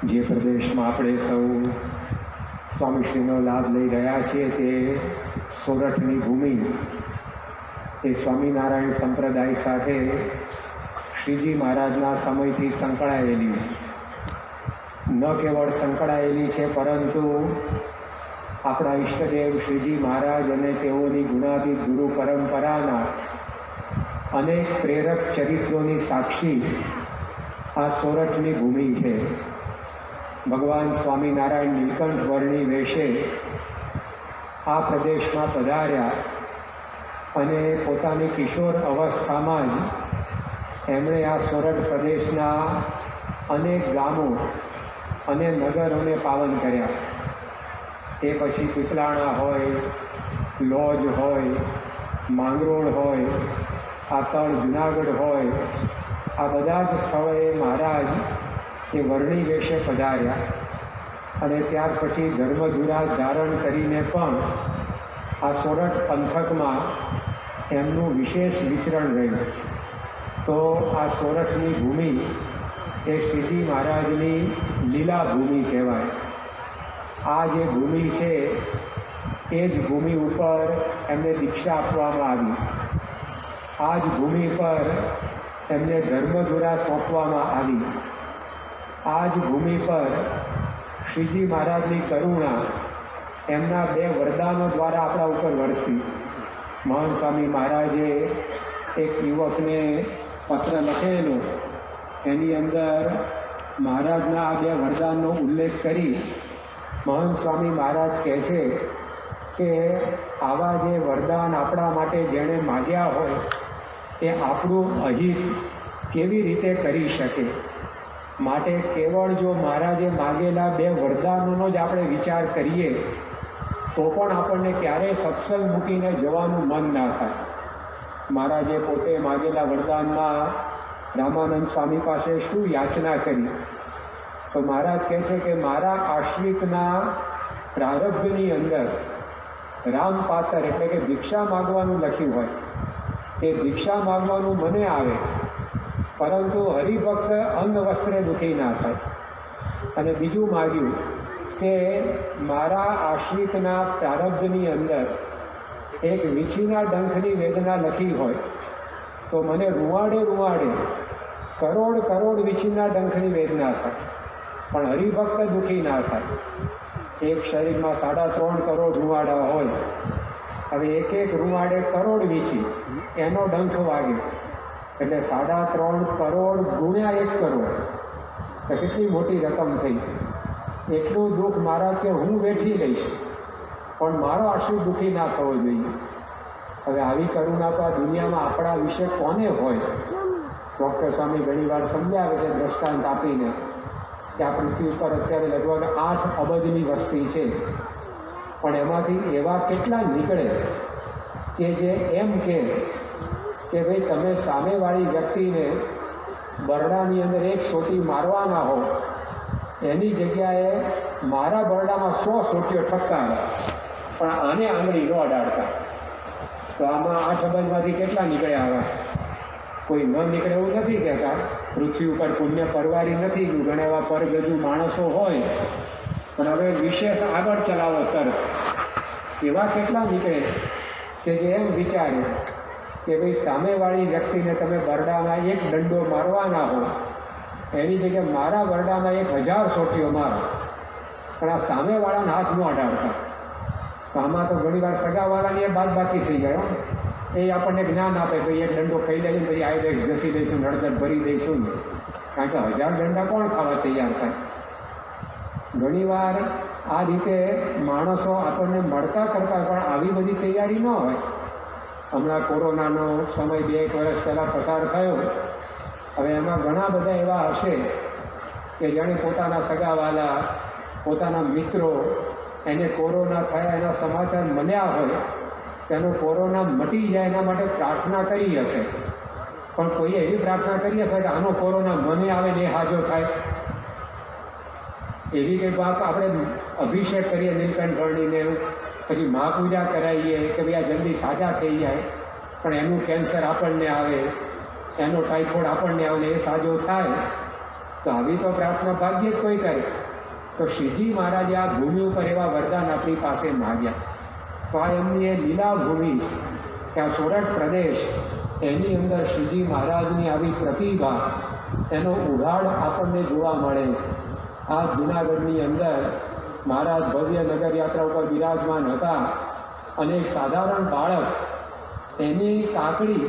જે પ્રદેશમાં આપણે સૌ સ્વામીશ્રીનો લાભ લઈ રહ્યા છીએ તે સોરઠની ભૂમિ એ સ્વામિનારાયણ સંપ્રદાય સાથે શ્રીજી મહારાજના સમયથી સંકળાયેલી છે. ન કેવળ સંકળાયેલી છે, પરંતુ આપણા ઈષ્ટદેવ શ્રીજી મહારાજ અને તેઓની ગુણાતીત ગુરુ પરંપરાના અનેક પ્રેરક ચરિત્રોની સાક્ષી આ સોરઠની ભૂમિ છે. ભગવાન સ્વામિનારાયણ નીલકંઠ વર્ણી વેશે આ પ્રદેશમાં પધાર્યા અને પોતાની કિશોર અવસ્થામાં જ એમણે આ સોરઠ પ્રદેશના અનેક ગામો અને નગરોને પાવન કર્યા. એ પછી પીપલાણા હોય, લોજ હોય, માંગરોળ હોય, આતળ જુનાગઢ હોય, આ બધા જ સ્થળોએ મહારાજ એ વર્ણી વેશે પધાર્યા અને ત્યાર પછી ધર્મધુરા ધારણ કરીને પણ આ સોરઠ પંથકમાં એમનું વિશેષ વિચરણ રહ્યું. તો આ સોરઠની ભૂમિ એ શ્રીજી મહારાજની લીલા ભૂમિ કહેવાય. આ જે ભૂમિ છે એ જ ભૂમિ ઉપર એમને દીક્ષા આપવામાં આવી. આ જ ભૂમિ પર એમને ધર્મધુરા સોંપવામાં આવી. આ જ ભૂમિ પર શ્રીજી મહારાજની કરુણા એમના 2 વરદાનો દ્વારા આપણા ઉપર વરસી. મહાન સ્વામી મહારાજે એક યુવકને પત્ર લખેલો, એની અંદર મહારાજના આ 2 વરદાનનો ઉલ્લેખ કરી મહાન સ્વામી મહારાજ કહે છે કે આવા જે વરદાન આપણા માટે જેણે માગ્યા હોય એ આપણું અહિત કેવી રીતે કરી શકે. માટે કેવળ જો મહારાજે માગેલા 2 વરદાનોનો જ આપણે વિચાર કરીએ તો પણ આપણને ક્યારેય સત્સંગ મૂકીને જવાનું મન ના થાય. મહારાજે પોતે માગેલા વરદાનમાં રામાનંદ સ્વામી પાસે શું યાચના કરી? તો મહારાજ કહે છે કે મારા આશ્રિતના પ્રારબ્ધની અંદર રામપાતર એટલે કે ભિક્ષા માગવાનું લખ્યું હોય, એ ભિક્ષા માગવાનું મને આવે, પરંતુ હરિભક્ત અંગ વસ્ત્રે દુઃખી ના થાય. અને બીજું માગ્યું કે મારા આશ્રિતના પ્રારબ્ધની અંદર એક વીછીના ડંખની વેદના લખી હોય તો મને રૂવાડે રૂવાડે કરોડ કરોડ વીછીના ડંખની વેદના થાય, પણ હરિભક્ત દુઃખી ના થાય. એક શરીરમાં 3.5 કરોડ રૂવાડા હોય, હવે એક રૂવાડે કરોડ વીછી એનો ડંખ વાગે એટલે 3.5 કરોડ ગુણ્યા 1 કરોડ તો કેટલી મોટી રકમ થઈ. એટલું દુઃખ મારા કે હું વેઠી લઈશ, પણ મારો આશ્રિત દુઃખી ના થવો જોઈએ. હવે આવી કરુણા તો આ દુનિયામાં આપણા વિશે કોને હોય? ડૉક્ટર સ્વામી ઘણી વાર સમજાવે છે દ્રષ્ટાંત આપીને કે આ પૃથ્વી ઉપર અત્યારે લગભગ 8 અબજની વસ્તી છે, પણ એમાંથી એવા કેટલા નીકળે કે જે એમ કે ભાઈ તમે સામેવાળી વ્યક્તિને બરડાની અંદર 1 સોટી મારવાના હો, એની જગ્યાએ મારા બરડામાં 100 સોટીઓ ઠપકારે, પણ આને આંગળી ન અડાડતા. તો આમાં 8 અબજમાંથી કેટલા નીકળ્યા? આવા કોઈ ન નીકળે એવું નથી કહેતા. પૃથ્વી ઉપર પુણ્ય પરવારી નથી ગયું, ઘણા એવા પરગજુ માણસો હોય, પણ હવે વિશેષ આગળ ચલાવો તરફ એવા કેટલા નીકળે કે જે એમ વિચારે કે ભાઈ સામેવાળી વ્યક્તિને તમે બરડામાં 1 દંડો મારવાના હો, એની જગ્યાએ મારા બરડામાં 1000 સોટીઓ મારો, પણ આ સામેવાળાને હાથ ન અડાડતા. તો આમાં તો ઘણી વાર સગાવાળાની એ બાદ બાકી થઈ જાય. એ આપણને જ્ઞાન આપે, ભાઈ 1 દંડો ખાઈ લઈએ, પછી આઈ ઘસી દઈશું, નડતર ભરી દઈશું, કારણ કે 1000 દંડા કોણ ખાવા તૈયાર થાય? ઘણીવાર આ રીતે માણસો આપણને મળતા કરતા પણ આવી બધી તૈયારી ન હોય. હમણાં કોરોનાનો સમય 2-1 વર્ષ પહેલાં પસાર થયો. હવે એમાં ઘણા બધા એવા હશે કે જાણે પોતાના સગાવાલા, પોતાના મિત્રો એને કોરોના થયા એના સમાચાર મળ્યા હોય, તેનો કોરોના મટી જાય એના માટે પ્રાર્થના કરી હશે, પણ કોઈએ એવી પ્રાર્થના કરી હશે કે આનો કોરોના મને આવે ને એ હાજો થાય. એવી કંઈ બાપ આપણે અભિષેક કરીએ નીલકંઠ વર્ણીને, પછી મહાપૂજા કરાવીએ કે ભાઈ આ જલ્દી સાજા થઈ જાય, પણ એનું કેન્સર આપણને આવે, એનો ટાઇફોઇડ આપણને આવે, એ સાજો થાય તો આવી તો પ્રાર્થના ભાગ્યે જ કોઈ કરે. તો શ્રીજી મહારાજે આ ભૂમિ ઉપર એવા વરદાન આપણી પાસે માગ્યા. તો આ એમની એ લીલા ભૂમિ છે કે આ સોરઠ પ્રદેશ, એની અંદર શ્રીજી મહારાજની આવી પ્રતિભા, એનો ઉઘાડ આપણને જોવા મળે છે. આ જૂનાગઢની અંદર મહારાજ ભવ્ય નગરયાત્રા ઉપર બિરાજમાન હતા અને એક સાધારણ બાળક, એની કાકડી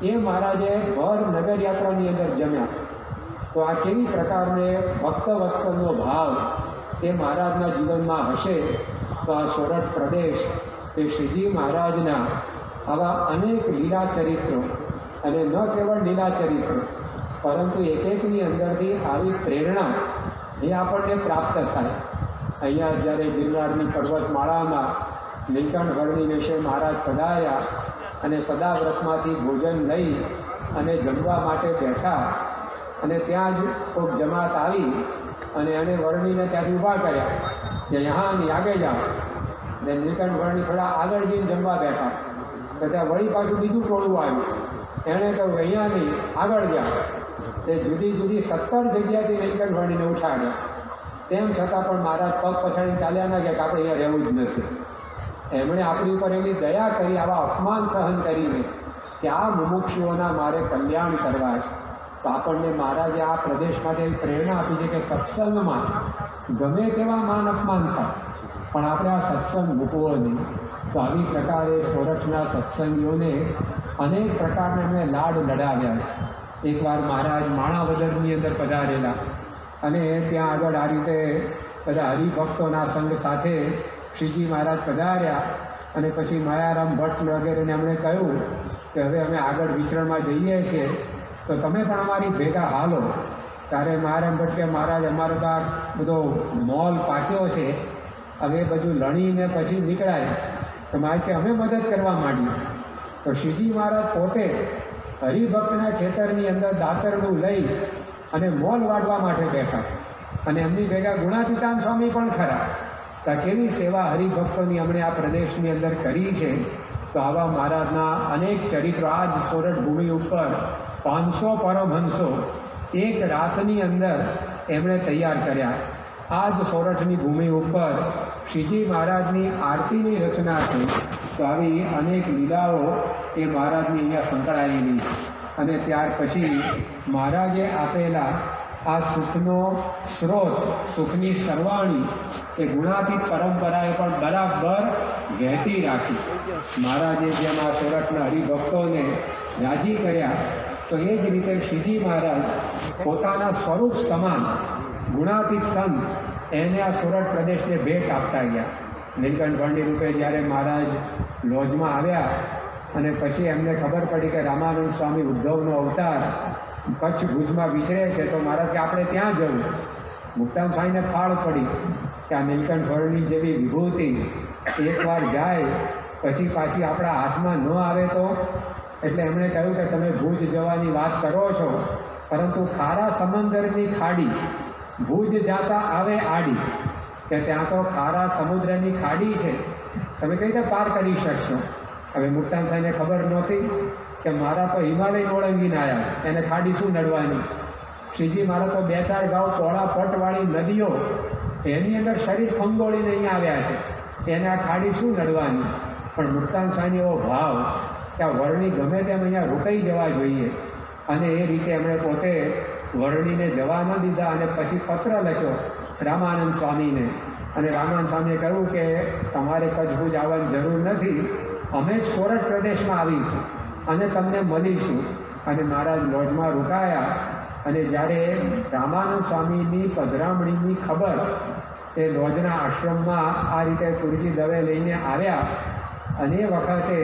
એ મહારાજે ભર નગરયાત્રાની અંદર જમ્યા. તો આ કેવી પ્રકારને ભક્તવત્સલનો ભાવ એ મહારાજના જીવનમાં હશે. તો આ સોરઠ પ્રદેશ એ શ્રીજી મહારાજના આવા અનેક લીલા ચરિત્રો, અને ન કેવળ લીલા ચરિત્રો, પરંતુ એક એકની અંદરથી આવી પ્રેરણા એ આપણને પ્રાપ્ત થાય. અહીંયા જ્યારે ગિરનારની પર્વતમાળામાં નીલકંઠ વિશે મહારાજ પધાર્યા અને સદાવ્રતમાંથી ભોજન લઈ અને જમવા માટે બેઠા, અને ત્યાં જ કોઈક જમાત આવી અને એને વર્ણીને ત્યાંથી ઊભા કર્યા કે યહાં આગે જાઓ. અને નીલકંઠ વર્ણી થોડા આગળ જઈને જમવા બેઠા, તો ત્યાં વળી પાછું બીજું ટોળું આવ્યું. એણે કહ્યું અહીંયા નહીં, આગળ જાઓ. તે જુદી જુદી 17 જગ્યાથી નીલકંઠ વર્ણીને ઉઠાડ્યા. તેમ છતાં પણ મહારાજ પગ પછાડીને ચાલ્યા ના ગયા કે આપણે અહીંયા રહેવું જ નથી. એમણે આપણી ઉપર એવી દયા કરી, આવા અપમાન સહન કરીને કે આ મુમુક્ષુઓના મારે કલ્યાણ કરવા છે. તો આપણને મહારાજે આ પ્રદેશ માટે પ્રેરણા આપી છે કે સત્સંગમાં ગમે તેવા માન અપમાન થાય, પણ આપણે આ સત્સંગ મૂકવો નહીં. તો આવી પ્રકારે સોરઠના સત્સંગીઓને અનેક પ્રકારના એમણે લાડ લડાવ્યા છે. એકવાર મહારાજ માણાવદરની અંદર પધારેલા અને ત્યાં આગળ આ રીતે બધા હરિભક્તોના સંઘ સાથે શ્રીજી મહારાજ પધાર્યા. અને પછી માયારામ ભટ્ટ વગેરેને એમણે કહ્યું કે હવે અમે આગળ વિચરણમાં જઈએ છીએ, તો તમે પણ અમારી ભેગા હાલો. ત્યારે માયારામ ભટ્ટ કે મહારાજ અમારો તો આ બધો મોલ પાક્યો છે, હવે બધું લણીને પછી નીકળાય. તો મારે કે અમે મદદ કરવા માંડીએ. તો શ્રીજી મહારાજ પોતે હરિભક્તના ખેતરની અંદર દાતરનું લઈ અને મોલ વાટવા માટે બેઠા, અને એમની ભેગા ગુણાતીતાન સ્વામી પણ ખરા. તો કેવી સેવા હરિભક્તોની અમણે આ પ્રદેશની અંદર કરી છે. તો આવા મહારાજના અનેક ચરિત્રો આજ સોરઠ ભૂમિ ઉપર 500 પરમહંસો એક રાતની અંદર એમણે તૈયાર કર્યા. આ જ સોરઠની ભૂમિ ઉપર શ્રીજી મહારાજની આરતીની રચના થઈ. તો આવી અનેક લીલાઓ એ મહારાજની અહીંયા સંકળાયેલી છે. અને ત્યાર પછી મહારાજે આપેલા આ સુખનો સ્ત્રોત, સુખની સરવાણી એ ગુણાતીત પરંપરાએ પણ બરાબર વહેતી રાખી. મહારાજે જેમ આ સોરઠના હરિભક્તોને રાજી કર્યા, તો એ જ રીતે શ્રીજી મહારાજ પોતાના સ્વરૂપ સમાન ગુણાતીત સંત એને આ સોરઠ પ્રદેશને ભેટ આપતા ગયા. નીલકંઠ વર્ણી રૂપે જ્યારે મહારાજ લોજમાં આવ્યા અને પછી એમને ખબર પડી કે રામાનંદ સ્વામી ઉદ્ધવનો અવતાર કચ્છ ભુજમાં વિચરે છે, તો મહારાજ કે આપણે ત્યાં જવું. મુક્તાન સ્વામીને ફાળ પડી કે આ નીલકંઠ વર્ણી જેવી વિભૂતિ એકવાર જાય પછી પાછી આપણા હાથમાં ન આવે તો. એટલે એમણે કહ્યું કે તમે ભુજ જવાની વાત કરો છો, પરંતુ ખારા સમંદરની ખાડી ભુજ જાતા આવે આડી, કે ત્યાં તો ખારા સમુદ્રની ખાડી છે, તમે કઈ રીતે પાર કરી શકશો. હવે મુક્તાન સાહેબને ખબર નહોતી કે મારા તો હિમાલય ઓળંગીને આવ્યા છે, એને ખાડી શું નડવાની. શ્રીજી મારા તો 2-4 ગાઉ પોળા પટવાળી નદીઓ એની અંદર શરીર ખંગોળીને અહીંયા આવ્યા છે, એને આ ખાડી શું નડવાની. પણ મુક્તાન સાહેબનો એવો ભાવ કે આ વર્ણી ગમે તેમ અહીંયા રોકાઈ જવા જોઈએ, અને એ રીતે એમણે પોતે વર્ણીને જવા ન દીધા. અને પછી પત્ર લખ્યો રામાનંદ સ્વામીને, અને રામાનંદ સ્વામીએ કહ્યું કે તમારે કચ્છ ભુજ આવવાની જરૂર નથી, અમે જ સોરઠ પ્રદેશમાં આવીશું અને તમને મળીશું. અને મહારાજ લોજમાં રોકાયા. અને જ્યારે રામાનંદ સ્વામીની પધરામણીની ખબર એ લોજના આશ્રમમાં આ રીતે તુલસી દવે લઈને આવ્યા, અને એ વખતે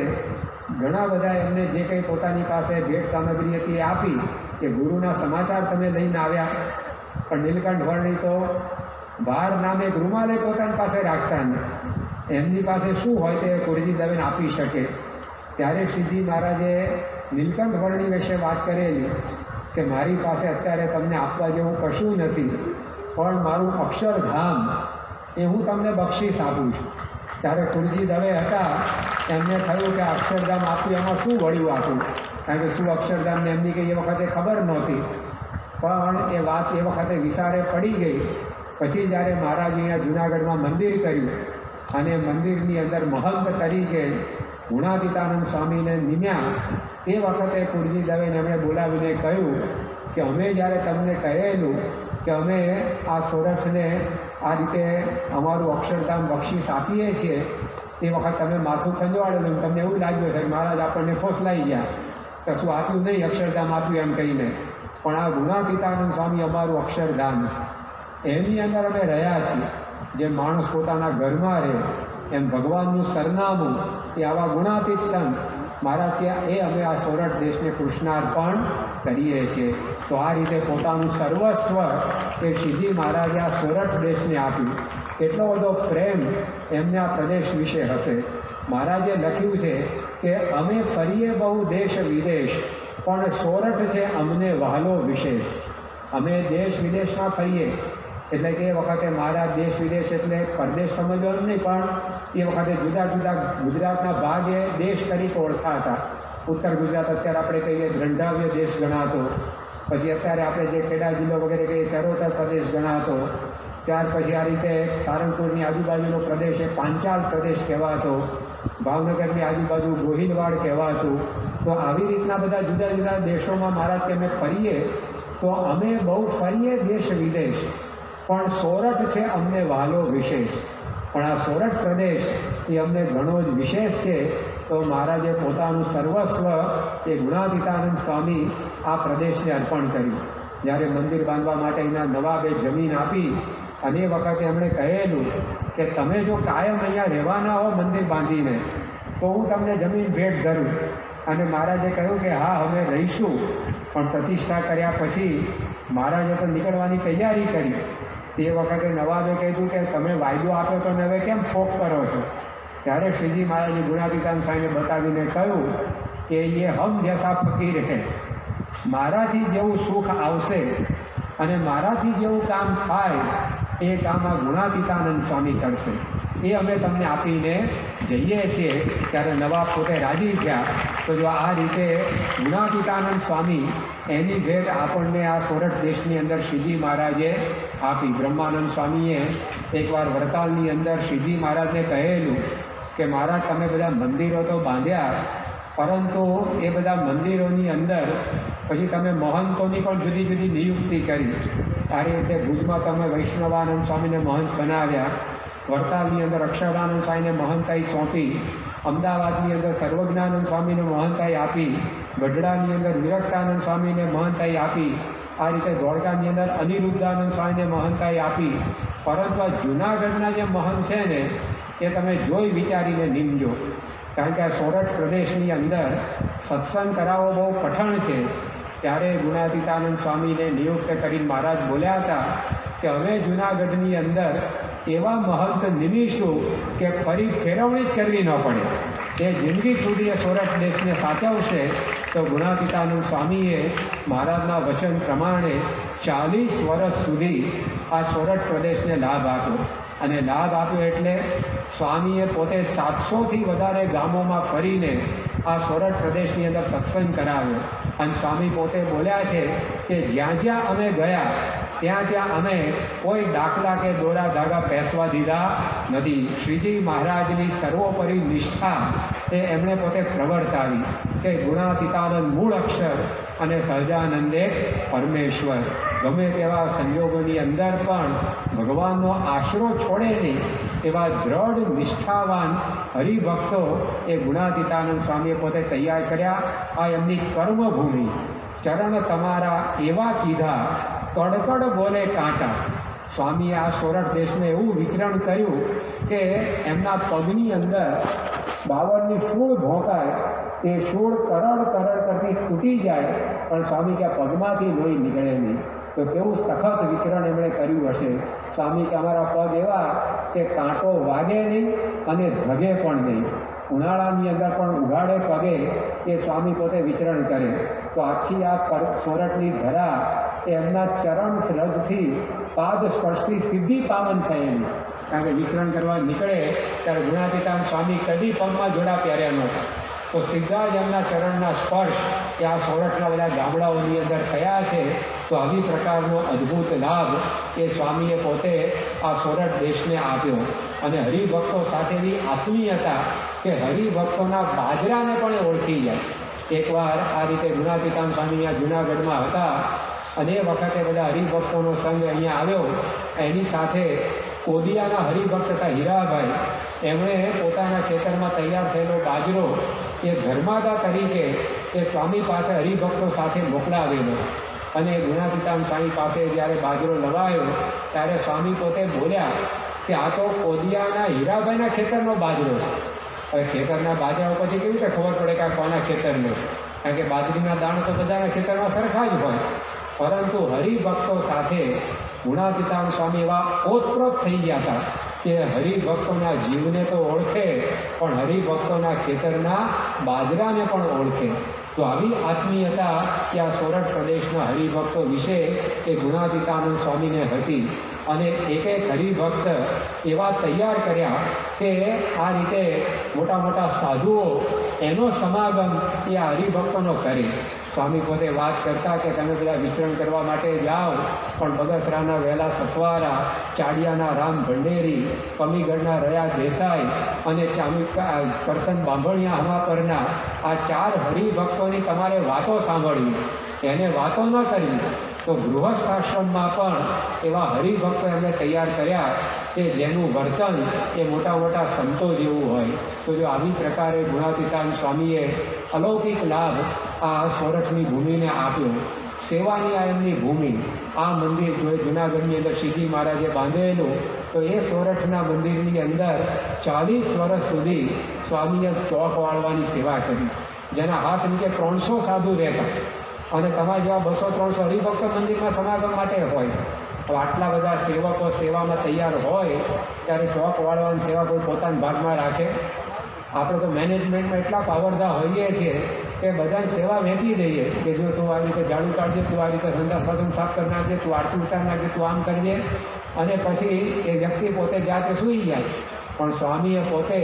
ઘણા બધા એમને જે કંઈ પોતાની પાસે ભેટ સામગ્રી હતી આપી કે ગુરુના સમાચાર તમે લઈને આવ્યા. પણ નીલકંઠ વર્ણી તો બહાર નામે એક રૂમાલે પોતાની પાસે રાખતા નહીં, એમની પાસે શું હોય તે તુલસી દવેને આપી શકે. ત્યારે શ્રીજી મહારાજે નીલકંઠ વર્ણી વિશે વાત કરેલી કે મારી પાસે અત્યારે તમને આપવા જેવું કશું નથી, પણ મારું અક્ષરધામ એ હું તમને બક્ષિસ આપું છું. ત્યારે તુલસી દવે હતા, એમને થયું કે અક્ષરધામ આપ્યું એમાં શું વળ્યું આપું, કારણ કે શું અક્ષરધામને એમની કંઈ એ વખતે ખબર નહોતી. પણ એ વાત એ વખતે વિચારે પડી ગઈ. પછી જ્યારે મહારાજ અહીંયા જુનાગઢમાં મંદિર કર્યું અને મંદિરની અંદર મહંત તરીકે ગુણાતીતાનંદ સ્વામીને નિમ્યા, તે વખતે કુરજી દવેને એમણે બોલાવીને કહ્યું કે અમે જ્યારે તમને કહેલું કે અમે આ સોરઠને આ રીતે અમારું અક્ષરધામ બક્ષિસ આપીએ છીએ, તે વખત તમે માથું ખંજવાળેલું, તમને એવું લાગ્યું છે કે મહારાજ આપણને ફોસલાઈ ગયા, કશું આપ્યું નહીં, અક્ષરધામ આપ્યું એમ કહીને. પણ આ ગુણાતીતાનંદ સ્વામી અમારું અક્ષરધામ છે, એની અંદર અમે રહ્યા છીએ. જે માણસ પોતાના ઘરમાં રહે એમ ભગવાનનું સરનામું એ આવા ગુણાતીત સંત મારા ત્યાં, એ અમે આ સોરઠ દેશને કૃષ્ણાર્પણ કરીએ છીએ. તો આ રીતે પોતાનું સર્વસ્વ એ શ્રીજી મહારાજે આ સોરઠ દેશને આપ્યું. એટલો બધો પ્રેમ એમને આ પ્રદેશ વિશે હશે. મહારાજે લખ્યું છે કે અમે ફરીએ બહુ દેશ વિદેશ, પણ સોરઠ છે અમને વહાલો વિશેષ. અમે દેશ વિદેશમાં ફરીએ, એટલે કે એ વખતે મહારાજ દેશ વિદેશ એટલે પરદેશ સમજવાનું નહીં, પણ એ વખતે જુદા જુદા ગુજરાતના ભાગે દેશ તરીકે ઓળખાતા. ઉત્તર ગુજરાત અત્યારે આપણે કહીએ ગ્રંથાવ્ય દેશ ગણાતો, પછી અત્યારે આપણે જે ખેડા જિલ્લો વગેરે કહીએ ચરોતર પ્રદેશ ગણાતો, ત્યાર પછી આ રીતે સારંગપુરની આજુબાજુનો પ્રદેશ એ પાંચાલ પ્રદેશ કહેવાતો, ભાવનગરની આજુબાજુ ગોહિલવાડ કહેવાતું. તો આવી રીતના બધા જુદા જુદા દેશોમાં મહારાજ કે અમે ફરીએ, તો અમે બહુ ફરીએ દેશ વિદેશ, પણ સોરઠ છે અમને વહાલો વિશેષ. પણ આ સોરઠ પ્રદેશ એ અમને ઘણો જ વિશેષ છે. તો મહારાજે પોતાનું સર્વસ્વ એ ગુણાતીતાનંદ સ્વામી આ પ્રદેશને અર્પણ કર્યું. જ્યારે મંદિર બાંધવા માટે એના નવાબે જમીન આપી અને એ વખતે એમણે કહેલું કે તમે જો કાયમ અહીંયા રહેવાના હો મંદિર બાંધીને, તો હું તમને જમીન ભેટ ધરું. અને મહારાજે કહ્યું કે હા અમે રહીશું. પણ પ્રતિષ્ઠા કર્યા પછી મહારાજે તો નીકળવાની તૈયારી કરી. તે વખતે નવાબે કહ્યું કે તમે વાયદો આપ્યો તો હવે કેમ ફોક કરો છો? ત્યારે શ્રીજી મહારાજે ગુણાતીતાનંદ સ્વામીને બતાવીને કહ્યું કે એ હમ જૈસા ફકીર હે, મારાથી જેવું સુખ આવશે અને મારાથી જેવું કામ થાય એ કામ આ ગુણાતીતાનંદ સ્વામી કરશે, એ અમે તમને આપીને જઈએ છીએ. ત્યારે નવાબ પોતે રાજી થયા. તો જો આ રીતે ગુણાતીતાનંદ સ્વામી એની ભેટ આપણને આ સોરઠ દેશની અંદર શ્રીજી મહારાજે આપી. બ્રહ્માનંદ સ્વામીએ એકવાર વડતાલની અંદર શ્રીજી મહારાજને કહેલું કે મહારાજ તમે બધા મંદિરો તો બાંધ્યા, પરંતુ એ બધા મંદિરોની અંદર પછી તમે મહંતોની પણ જુદી જુદી નિયુક્તિ કરી. આ રીતે ભુજમાં તમે વૈષ્ણવાનંદ સ્વામીને મહંત બનાવ્યા, વડતાલની અંદર અક્ષરાનંદ સ્વામીને મહંતાઈ સોંપી, અમદાવાદની અંદર સર્વજ્ઞાનંદ સ્વામીને મહંતાઈ આપી, ગઢડાની અંદર વિરક્તાનંદ સ્વામીને મહંતાઈ આપી, આ રીતે ધોળકાની અંદર અનિરુદ્ધાનંદ સ્વામીને મહંતાઈ આપી. પરંતુ આ જૂનાગઢના જે મહંત છે ને એ તમે જોઈ વિચારીને નીમજો. કારણ કે આ સોરઠ પ્રદેશની અંદર સત્સંગ કરાવવો બહુ કઠણ છે. ત્યારે ગુણાતીતાનંદ સ્વામીને નિયુક્ત કરીને મહારાજ બોલ્યા હતા કે હવે જૂનાગઢની અંદર એવા મહંત નિમીશું કે ફરી ફેરવણી જ કરવી ન પડે. એ જિંદગી સુધી એ સોરઠ દેશને સાચવશે. તો ગુણાતીતાનંદ સ્વામીએ મહારાજના વચન પ્રમાણે 40 વર્ષ સુધી આ સોરઠ પ્રદેશને લાભ આપ્યો. અને લાભ આપ્યો એટલે સ્વામીએ પોતે 700થી વધારે ગામોમાં ફરીને આ સોરઠ પ્રદેશની અંદર સત્સંગ કરાવ્યો. અને સ્વામી પોતે બોલ્યા છે કે જ્યાં જ્યાં અમે ગયા ત્યાં ત્યાં અમે કોઈ દાખલા કે દોરા ધાગા પેસવા દીધા નથી. શ્રીજી મહારાજની સર્વોપરી નિષ્ઠા એ એમણે પોતે પ્રવર્તાવી કે ગુણાતીતાનંદ મૂળ અક્ષર અને સહજાનંદ એક પરમેશ્વર. ગમે તેવા સંજોગોની અંદર પણ ભગવાનનો આશરો છોડે નહીં એવા દ્રઢ નિષ્ઠાવાન હરિભક્તો એ ગુણાતીતાનંદ સ્વામીએ પોતે તૈયાર કર્યા. આ એમની કર્મભૂમિ. ચરણ તમારા એવા કીધા કડકડ બોલે કાંટા. સ્વામીએ આ સોરઠ દેશને એવું વિચરણ કર્યું કે એમના પગની અંદર બાવળની શૂળ ભોંકાય, તે શૂળ કરડ કરડ કરતી તૂટી જાય, પણ સ્વામી કે પગમાંથી લોહી નીકળે નહીં. તો કેવું સખત વિચરણ એમણે કર્યું હશે. સ્વામી કે અમારા પગ એવા કે કાંટો વાગે નહીં અને ધગે પણ નહીં. ઉનાળાની અંદર પણ ઉઘાડે પગે એ સ્વામી પોતે વિચરણ કરે. તો આખી આ સોરઠની ધરા એ એમના ચરણ રજથી પાદ સ્પર્શથી સીધી પાવન થયેલી. કારણ કે વિચરણ કરવા નીકળે ત્યારે ગુણાતીતાનંદ સ્વામી કદી પગમાં જોડા પહેર્યા નહોતા. તો સીધા જ એમના ચરણના સ્પર્શ કે આ સોરઠના બધા ગામડાઓની અંદર થયા છે, તો આવી પ્રકારનો અદ્ભુત લાભ એ સ્વામીએ પોતે આ સોરઠ દેશને આપ્યો. અને હરિભક્તો સાથેની આત્મીયતા કે હરિભક્તોના બાજરાને પણ એ ઓળખી જાય. એકવાર આ રીતે ગુણાતીતાન સ્વામી અહીંયા જૂનાગઢમાં હતા અને એ વખતે બધા હરિભક્તોનો સંઘ અહીંયા આવ્યો. એની સાથે કોદિયાના હરિભક્ત હતા હીરાભાઈ, એમણે પોતાના ખેતરમાં તૈયાર થયેલો બાજરો એ ધર્માદા તરીકે એ સ્વામી પાસે હરિભક્તો સાથે મોકલાવેલો. અને ગુણાતીતાન સ્વામી પાસે જ્યારે બાજરો લવાયો ત્યારે સ્વામી પોતે બોલ્યા કે આ તો કોદિયાના હીરાભાઈના ખેતરનો બાજરો છે. હવે ખેતરના બાજરા પછી કેવી રીતે ખબર પડે કે આ કોના ખેતરનો? કારણ કે બાજરીના દાણ તો બધાના ખેતરમાં સરખા જ હોય. પરંતુ હરિભક્તો સાથે ગુણાતીતાન સ્વામી એવા ઓતપ્રોત થઈ ગયા હતા કે હરિભક્તોના જીવને તો ઓળખે પણ હરિભક્તોના ખેતરના બાજરાને પણ ઓળખે. તો આવી આત્મીયતા કે આ સોરઠ પ્રદેશના હરિભક્તો વિશે એ ગુણાતીતાનંદ સ્વામીને હતી. અને એક એક હરિભક્ત એવા તૈયાર કર્યા કે આ રીતે મોટા મોટા સાધુઓ એનો સમાગમ એ આ હરિભક્તોનો કરે. સ્વામી પોતે વાત કરતા કે તમે બધા વિચરણ કરવા માટે જાઓ, પણ બગસરાના વહેલા સથવારા, ચાડિયાના રામ ભંડેરી, કમીગઢના રયા દેસાઈ અને કરસન બાંભણિયા હમાપરના આ 4 હરિભક્તોની તમારે વાતો સાંભળવી, એને વાતો ન કરવી. તો ગૃહસ્થ આશ્રમમાં પણ એવા હરિભક્તો એમણે તૈયાર કર્યા કે જેનું વર્તન એ મોટા મોટા સંતો જેવું હોય. તો જો આવી પ્રકારે ગુણાતીતાન સ્વામીએ અલૌકિક લાભ આ સોરઠની ભૂમિને આપ્યો. સેવાની આ એમની ભૂમિ. આ મંદિર જો જૂનાગઢની અંદર શ્રીજી મહારાજે બાંધેલું, તો એ સોરઠના મંદિરની અંદર 40 વર્ષ સુધી સ્વામીએ ચોક વાળવાની સેવા કરી, જેના હાથ નીચે 300 સાધુ રહેતા. અને તમારા જેવા 200-300 હરિભક્તો મંદિરમાં સમાગમ માટે હોય. તો આટલા બધા સેવકો સેવામાં તૈયાર હોય ત્યારે ચોક વાળવાની સેવા કોઈ પોતાના ભાગમાં રાખે? આપણે તો મેનેજમેન્ટમાં એટલા પાવરદા હોઈએ છીએ કે બધાની સેવા વહેંચી દઈએ કે જો તું આવી રીતે ઝાડુ કાઢજે, તું આ રીતે સંડાસ બાથરૂમ સાફ કરી નાખજે, તું આરતી ઉતાર નાખજે, તું આમ કરજે. અને પછી એ વ્યક્તિ પોતે જાતે સૂઈ જાય. પણ સ્વામીએ પોતે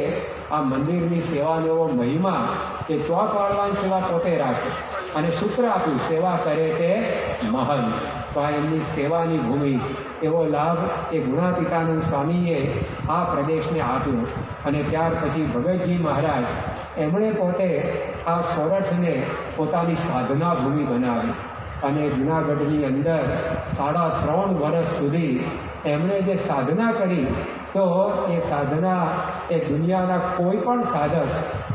આ મંદિરની સેવાનો એવો મહિમા કે ચોક વાળવાની સેવા પોતે રાખે અને સૂત્ર આપ્યું, સેવા કરે તે મહલ. તો આ એમની સેવાની ભૂમિ. એવો લાભ એ ગુણાતીતાનંદ સ્વામીએ આ પ્રદેશને આપ્યો. અને ત્યાર પછી ભગતજી મહારાજ એમણે પોતે આ સોરઠને પોતાની સાધના ભૂમિ બનાવી. અને જૂનાગઢની અંદર 3.5 વર્ષ સુધી એમણે જે સાધના કરી, તો એ સાધના એ દુનિયાના કોઈ પણ સાધક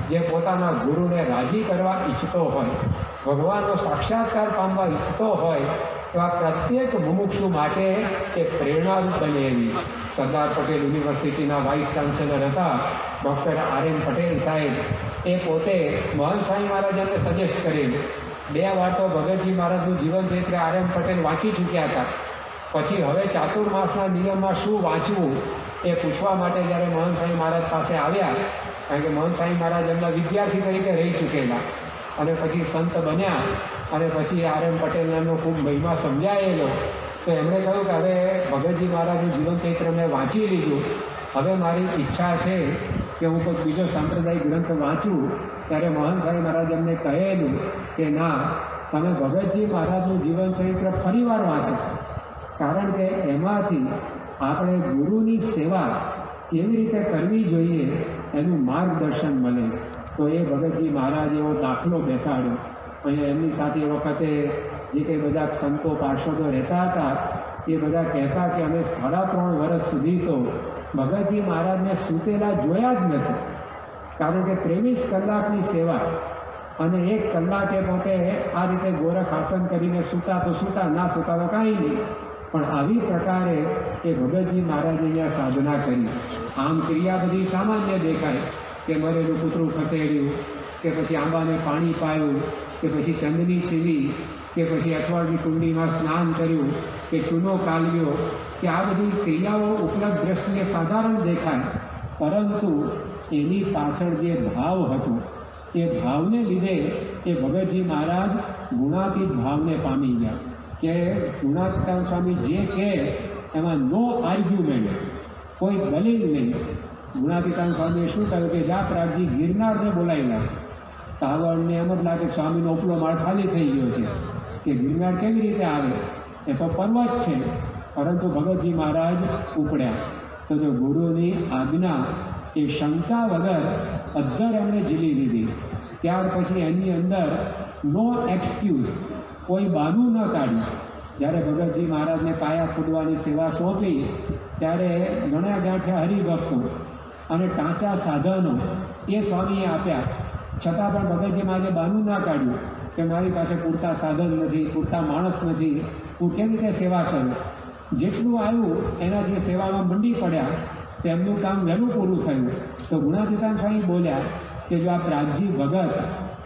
જે પોતાના ગુરુને રાજી કરવા ઈચ્છતો હોય, ભગવાનનો સાક્ષાત્કાર પામવા ઈચ્છતો હોય, તો આ પ્રત્યેક મુમુક્ષુ માટે એ પ્રેરણારૂપ બને એવી. સરદાર પટેલ યુનિવર્સિટીના વાઇસ ચાન્સેલર હતા ડૉક્ટર R.M. પટેલ સાહેબ, એ પોતે મહંત સ્વામી મહારાજ એમને સજેસ્ટ કરેલું. 2 વાર તો ભગતજી મહારાજનું જીવન ચરિત્ર R.M. પટેલ વાંચી ચૂક્યા હતા. પછી હવે ચાતુર્માસના નિયમમાં શું વાંચવું એ પૂછવા માટે જ્યારે મહંત સ્વામી મહારાજ પાસે આવ્યા, કારણ કે મહંત સ્વામી મહારાજ એમના વિદ્યાર્થી તરીકે રહી ચૂકેલા અને પછી સંત બન્યા. અને પછી R.M. પટેલને એમનો ખૂબ મહિમા સમજાયેલો. તો એમણે કહ્યું કે હવે ભગતજી મહારાજનું જીવન ચરિત્ર મેં વાંચી લીધું, હવે મારી ઈચ્છા છે કે હું કોઈ બીજો સાંપ્રદાયિક ગ્રંથ વાંચું. ત્યારે મહંત સ્વામી મહારાજ એમને કહેલું કે ના, તમે ભગતજી મહારાજનું જીવન ચરિત્ર ફરીવાર વાંચો, કારણ કે એમાંથી આપણે ગુરુની સેવા કેવી રીતે કરવી જોઈએ એનું માર્ગદર્શન મળે. તો એ ભગતજી મહારાજ એવો દાખલો બેસાડ્યો. અહીંયા એમની સાથે એ વખતે જે કંઈ બધા સંતો પાર્ષદો રહેતા હતા એ બધા કહેતા કે અમે 3.5 વર્ષ સુધી તો ભગતજી મહારાજને સૂતેલા જોયા જ નથી, કારણ કે 23 કલાકની સેવા અને 1 કલાકે પોતે આ રીતે ગોરખ આસન કરીને સૂતા તો સૂતા, ના સૂતા તો કાંઈ નહીં. પણ આવી પ્રકારે એ ભગતજી મહારાજે અહીંયા સાધના કરી. આમ ક્રિયા બધી સામાન્ય દેખાય કે મરેલું કૂતરું ખસેડ્યું, કે પછી આંબાને પાણી પાયું, કે પછી ચંદની સીવી, કે પછી અઠવાડિયે કુંડીમાં સ્નાન કર્યું, કે ચૂનો કાલવ્યો, કે આ બધી ક્રિયાઓ ઉપલબ્ધ દ્રષ્ટિએ સાધારણ દેખાય. પરંતુ એની પાછળ જે ભાવ હતો એ ભાવને લીધે એ ભગતજી મહારાજ ગુણાતીત ભાવને પામી ગયા. કે ગુણાતીતાન સ્વામી જે કહે એમાં નો આર્ગ્યુમેન્ટ, કોઈ દલીલ નહીં. ગુણાતીતાન સ્વામીએ શું કહ્યું કે જા પ્રાગજી ગિરનારને બોલાવી લાવ. કાવડને એમ જ લાગે સ્વામીનો ઉપલો માળ ખાલી થઈ ગયો છે કે ગિરનાર કેવી રીતે આવે, એ તો પર્વત છે. પરંતુ ભગતજી મહારાજ ઉપડ્યા. તો જો ગુરુની આજ્ઞા એ શંકા વગર અદ્ધર એમણે ઝીલી લીધી. ત્યાર પછી એની અંદર નો એક્સક્યુઝ, કોઈ બહાનું ન કાઢ્યું. જ્યારે ભગતજી મહારાજને પાયા ખોદવાની સેવા સોંપી ત્યારે ઘણા ગાંઠ્યા હરિભક્તો અને ટાંચા સાધનો એ સ્વામીએ આપ્યા. છતાં પણ ભગતજી મહારાજે બહાનું ના કાઢ્યું કે મારી પાસે પૂરતા સાધન નથી, પૂરતા માણસ નથી, હું કેવી રીતે સેવા કરું. જેટલું આવ્યું એના જે સેવામાં મંડી પડ્યા તો એમનું કામ વહેલું પૂરું થયું. તો ગુણાતીતાન સ્વામી બોલ્યા કે જો આ પ્રાગજી ભગત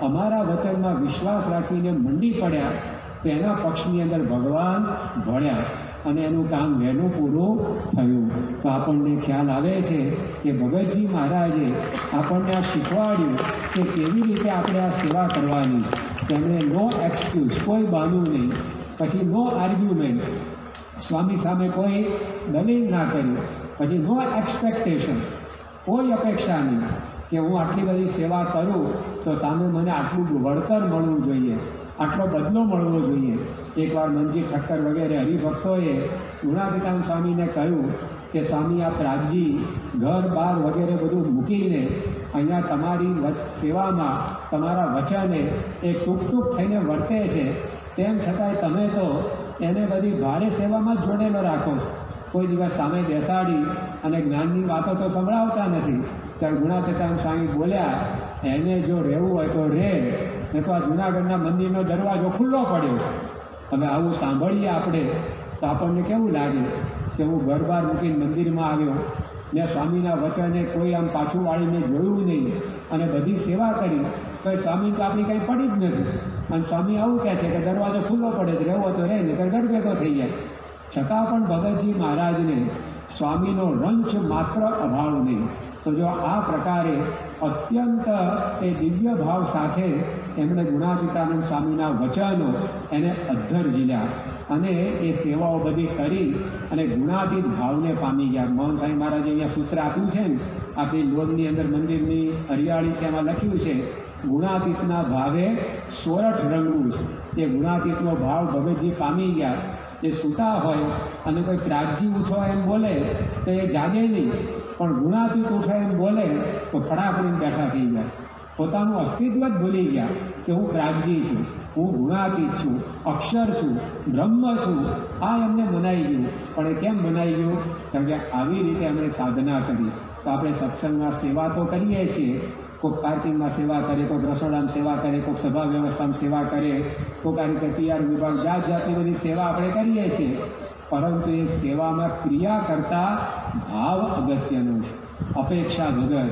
અમારા વચનમાં વિશ્વાસ રાખીને મંડી પડ્યા તો એના પક્ષની અંદર ભગવાન ભળ્યા અને એનું કામ વહેલું પૂરું થયું. તો આપણને ખ્યાલ આવે છે કે ભગતજી મહારાજે આપણને આ શીખવાડ્યું કે કેવી રીતે આપણે આ સેવા કરવાની. તેમણે નો એક્સક્યુઝ, કોઈ બહાનું નહીં, પછી નો આર્ગ્યુમેન્ટ, સ્વામી સામે કોઈ દલીલ ના કરી, પછી નો એક્સપેક્ટેશન, કોઈ અપેક્ષા નહીં કે હું આટલી બધી સેવા કરું તો સામે મને આટલું વળતર મળવું જોઈએ, આટલો બદલો મળવો જોઈએ. એકવાર મનજી ઠક્કર વગેરે હરિભક્તોએ ગુણાતીતાન સ્વામીને કહ્યું કે સ્વામી આ પ્રાગજી ઘર બાર વગેરે બધું મૂકીને અહીંયા તમારી સેવામાં તમારા વચને એ ટૂંક થઈને વર્તે છે, તેમ છતાંય તમે તો એને બધી ભારે સેવામાં જ જોડેલો રાખો. કોઈ દિવસ સામે બેસાડી અને જ્ઞાનની વાતો તો સંભળાવતા નથી. ત્યારે ગુણાતીતાન સ્વામી બોલ્યા, એને જો રહેવું હોય તો રહે, ને તો આ જૂનાગઢના મંદિરનો દરવાજો ખુલ્લો પડ્યો છે. હવે આવું સાંભળીએ આપણે તો આપણને કેવું લાગે કે હું ઘર બાર મૂકીને મંદિરમાં આવ્યો, મેં સ્વામીના વચને કોઈ આમ પાછું વાળીને જોયું નહીં અને બધી સેવા કરી, તો સ્વામી તો આપણી કંઈ પડી જ નથી. અને સ્વામી આવું કહે છે કે દરવાજો ખુલ્લો પડે જ, રહેવો તો રહે, નહીંતર ઘર ભેગો થઈ જાય. છતાં પણ ભગતજી મહારાજને સ્વામીનો રંચ માત્ર અભાવ નહીં. તો જો આ પ્રકારે અત્યંત એ દિવ્ય ભાવ સાથે એમણે ગુણાતીતાનંદ સ્વામીના વચનો એને અદ્ધર ઝીલ્યા અને એ સેવાઓ બધી કરી અને ગુણાતીત ભાવને પામી ગયા. મોહન સાંઈ મહારાજે અહીંયા સૂત્ર આપ્યું છે ને, આપણી લોનની અંદર મંદિરની હરિયાળી છે, એમાં લખ્યું છે ગુણાતીતના ભાવે સોરઠ રંગવું છે. એ ગુણાતીતનો ભાવ ભગતજી પામી ગયા. એ સૂતા હોય અને કોઈ પ્રાગજી ઉઠો એમ બોલે તો એ જાગે નહીં, પણ ગુણાતીત ઉઠો એમ બોલે તો ફડા કરીને બેઠા થઈ જાય. પોતાનું અસ્તિત્વ જ ભૂલી ગયા કે હું પ્રાગજી છું, હું ગુણાતીત છું, અક્ષર છું, બ્રહ્મ છું. આ એમને મનાઈ ગયું. પણ એ કેમ મનાઈ ગયું? કેમ કે આવી રીતે એમણે સાધના કરી. તો આપણે સત્સંગમાં સેવા તો કરીએ છીએ, કોઈક પાર્કિંગમાં સેવા કરે, કોઈક રસોડામાં સેવા કરે, કોઈક સભા વ્યવસ્થામાં સેવા કરે, કોઈક આ રીતે પીઆર વિભાગ જાત જાતની બધી સેવા આપણે કરીએ છીએ. પરંતુ એ સેવામાં ક્રિયા કરતા ભાવ અગત્યનો છે. અપેક્ષા વગર,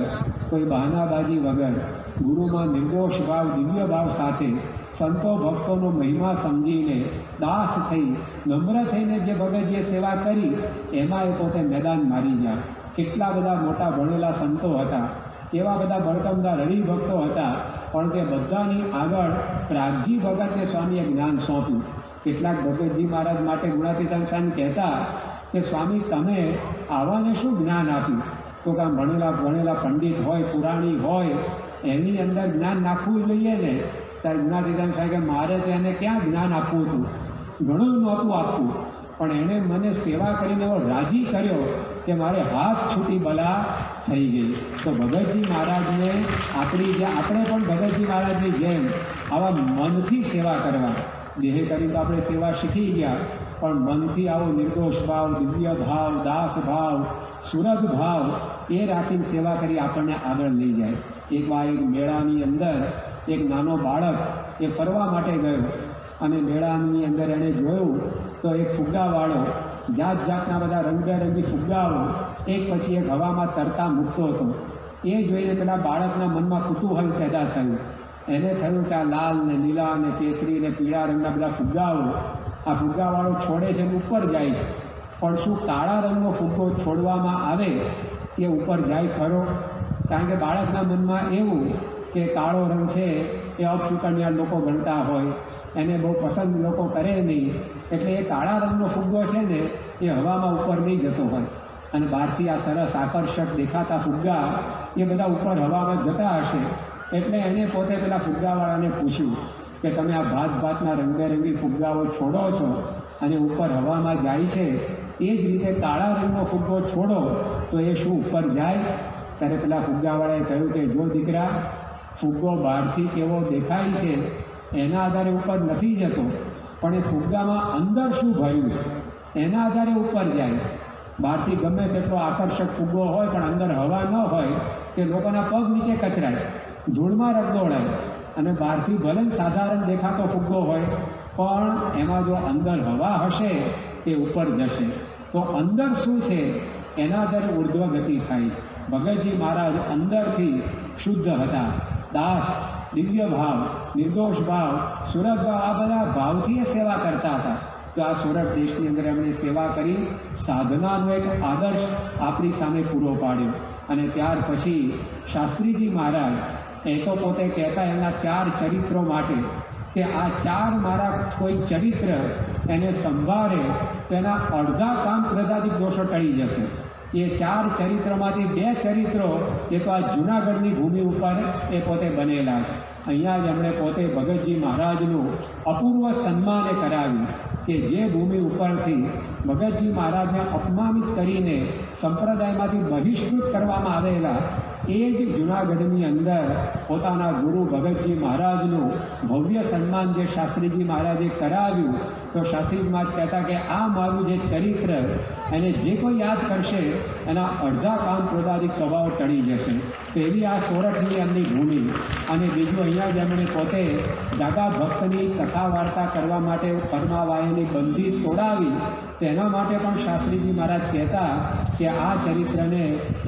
કોઈ બહાનાબાજી વગર, ગુરુમાં નિર્દોષ ભાવ, દિવ્ય ભાવ સાથે સંતો ભક્તોનો મહિમા સમજીને દાસ થઈ નમ્ર થઈને જે ભગતજીએ સેવા કરી એમાં એ પોતે મેદાન મારી ગયા. કેટલા બધા મોટા ભણેલા સંતો હતા, કેવા બધા ભડકમદાર હરિભક્તો હતા, પણ તે બધાની આગળ પ્રાગજી ભગતને સ્વામીએ જ્ઞાન સોંપ્યું. કેટલાક ભગતજી મહારાજ માટે ગુણાતીતાન સ્વામી કહેતા કે સ્વામી તમે આવાને શું જ્ઞાન આપ્યું? તો કે ભણેલા પંડિત હોય, પુરાણી હોય, એની અંદર જ્ઞાન નાખવું જોઈએ ને. ત્યારે ગુણાતીતાન સ્વામી કે મારે તો એને ક્યાં જ્ઞાન આપવું હતું, ઘણું નહોતું આપવું, પણ એણે મને સેવા કરીને એવો રાજી કર્યો કે મારે હાથ છૂટી બલા થઈ ગઈ. તો ભગતજી મહારાજને આપણે પણ ભગતજી મહારાજની જેમ આવા મનથી સેવા કરવા. દેહ કરી તો આપણે સેવા શીખી ગયા, પણ મનથી આવો નિર્દોષ ભાવ, દિવ્ય ભાવ, દાસ ભાવ, સુરત ભાવ એ રાખીને સેવા કરી આપણને આગળ લઈ જાય. એકવાર એક મેળાની અંદર એક નાનો બાળક એ ફરવા માટે ગયો અને મેળાની અંદર એણે જોયું તો એક ફુગ્ગાવાળો જાત જાતના બધા રંગબેરંગી ફુગ્ગાઓ એક પછી એક હવામાં તરતા મૂકતો હતો. એ જોઈને પેલા બાળકના મનમાં કુતૂહલ પેદા થયું. એને થયું કે આ લાલ ને લીલા ને કેસરી ને પીળા રંગના બધા ફુગ્ગાઓ આ ફુગ્ગાવાળો છોડે છે ઉપર જાય છે, પણ શું કાળા રંગનો ફુગ્ગો છોડવામાં આવે એ ઉપર જાય ખરો? કારણ કે બાળકના મનમાં એવું કે કાળો રંગ છે એ અપશુકનિયા લોકો ગણતા હોય, એને બહુ પસંદ લોકો કરે નહીં, એટલે એ કાળા રંગનો ફુગ્ગો છે ને એ હવામાં ઉપર નહીં જતો હોય. અને બહારથી આ સરસ આકર્ષક દેખાતા ફુગ્ગા એ બધા ઉપર હવામાં જતા હશે, એટલે એને પોતે પેલા ફુગ્ગાવાળાને પૂછ્યું કે તમે આ ભાતના રંગબેરંગી ફુગ્ગાઓ છોડો છો અને ઉપર હવામાં જાય છે, એ જ રીતે કાળા રંગનો ફુગ્ગો છોડો તો એ શું ઉપર જાય? ત્યારે પેલા ફુગ્ગાવાળાએ કહ્યું કે જો દીકરા, ફુગ્ગો બહારથી કેવો દેખાય છે એના આધારે ઉપર નથી જતો, પણ એ ફુગ્ગામાં અંદર શું ભર્યું છે એના આધારે ઉપર જાય છે. બહારથી ગમે તેટલો આકર્ષક ફુગ્ગો હોય પણ અંદર હવા ન હોય તે લોકોના પગ નીચે કચરાય, ધૂળમાં રગદોળાય. અને બહારથી ભલે સાધારણ દેખાતો ફુગ્ગો હોય પણ એમાં જો અંદર હવા હશે તે ઉપર જશે. તો અંદર શું છે એના આધારે ઉર્ધ્વ ગતિ થાય છે. ભગતજી મહારાજ અંદરથી શુદ્ધ હતા, દાસ, દિવ્ય ભાવ, નિર્દોષ ભાવ, સુરત ભાવ, આ બધા ભાવથી એ સેવા કરતા હતા. તો આ સુરત દેશની અંદર એમણે સેવા કરી, સાધનાનો એક આદર્શ આપણી સામે પૂરો પાડ્યો. અને ત્યાર પછી શાસ્ત્રીજી મહારાજ એ તો પોતે કહેતા એમના 4 ચરિત્રો માટે કે આ 4 મારા કોઈ ચરિત્ર એને સંભાળે તેના અડધા કામ ક્રોધાદિક દોષો ટળી જશે. એ 4 ચરિત્રમાંથી 2 ચરિત્રો એ તો આ જૂનાગઢની ભૂમિ ઉપર એ પોતે બનેલા છે. અહીંયા જ એમણે પોતે ભગતજી મહારાજનું અપૂર્વ સન્માન કરાવ્યું કે જે ભૂમિ ઉપરથી ભગતજી મહારાજને અપમાનિત કરીને સંપ્રદાયમાંથી બહિષ્કૃત કરવામાં આવેલા એ જ જૂનાગઢની અંદર પોતાના ગુરુ ભગતજી મહારાજનું ભવ્ય સન્માન જે શાસ્ત્રીજી મહારાજે કરાવ્યું. તો શાસ્ત્રીજી મહારાજ કહેતા કે આ મારું જે ચરિત્ર એને જે કોઈ યાદ કરશે એના અડધા કામ ક્રોધાદિક સ્વભાવ ટળી જશે. તો એવી આ સોરઠની અંદરની ભૂમિ. અને બીજું અહીંયા જ એમણે પોતે જાગા ભક્તની કથા વાર્તા કરવા માટે પરમાવાયની બંધી તોડાવી. તેના માટે પણ શાસ્ત્રીજી મહારાજ કહેતા કે આ ચરિત્રને